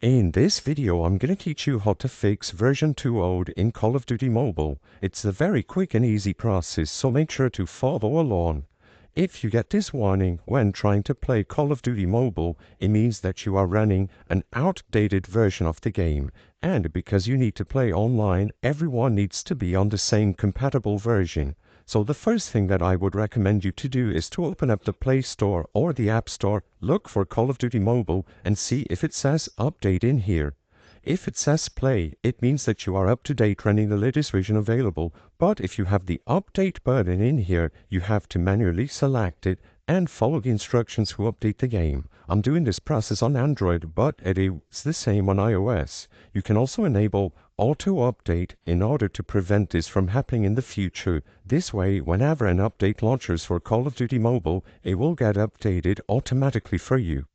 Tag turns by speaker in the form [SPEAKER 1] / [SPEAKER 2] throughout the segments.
[SPEAKER 1] In this video, I'm going to teach you how to fix version 2.0 in Call of Duty Mobile. It's a very quick and easy process, so make sure to follow along. If you get this warning when trying to play Call of Duty Mobile, it means that you are running an outdated version of the game. And because you need to play online, everyone needs to be on the same compatible version. So the first thing that I would recommend you to do is to open up the Play Store or the App Store, look for Call of Duty Mobile and see if it says Update in here. If it says Play, it means that you are up to date running the latest version available, but if you have the Update button in here, you have to manually select it and follow the instructions to update the game. I'm doing this process on Android, but it is the same on iOS. You can also enable auto update in order to prevent this from happening in the future. This way, whenever an update launches for Call of Duty Mobile, it will get updated automatically for you.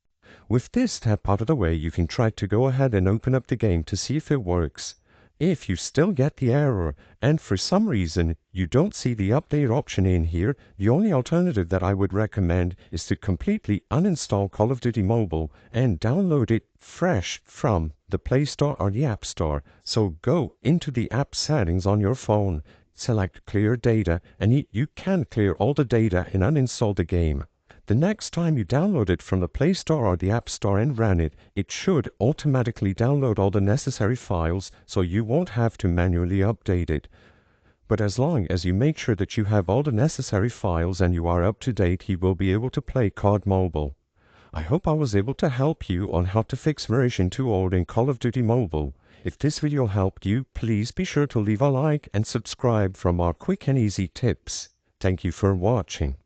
[SPEAKER 1] With this step out of the way, you can try to go ahead and open up the game to see if it works. If you still get the error, and for some reason you don't see the update option in here, the only alternative that I would recommend is to completely uninstall Call of Duty Mobile and download it fresh from the Play Store or the App Store. So go into the app settings on your phone, select Clear Data, and you can clear all the data and uninstall the game. The next time you download it from the Play Store or the App Store and run it, it should automatically download all the necessary files, so you won't have to manually update it. But as long as you make sure that you have all the necessary files and you are up to date, you will be able to play COD Mobile. I hope I was able to help you on how to fix version 2.0 in Call of Duty Mobile. If this video helped you, please be sure to leave a like and subscribe for more quick and easy tips. Thank you for watching.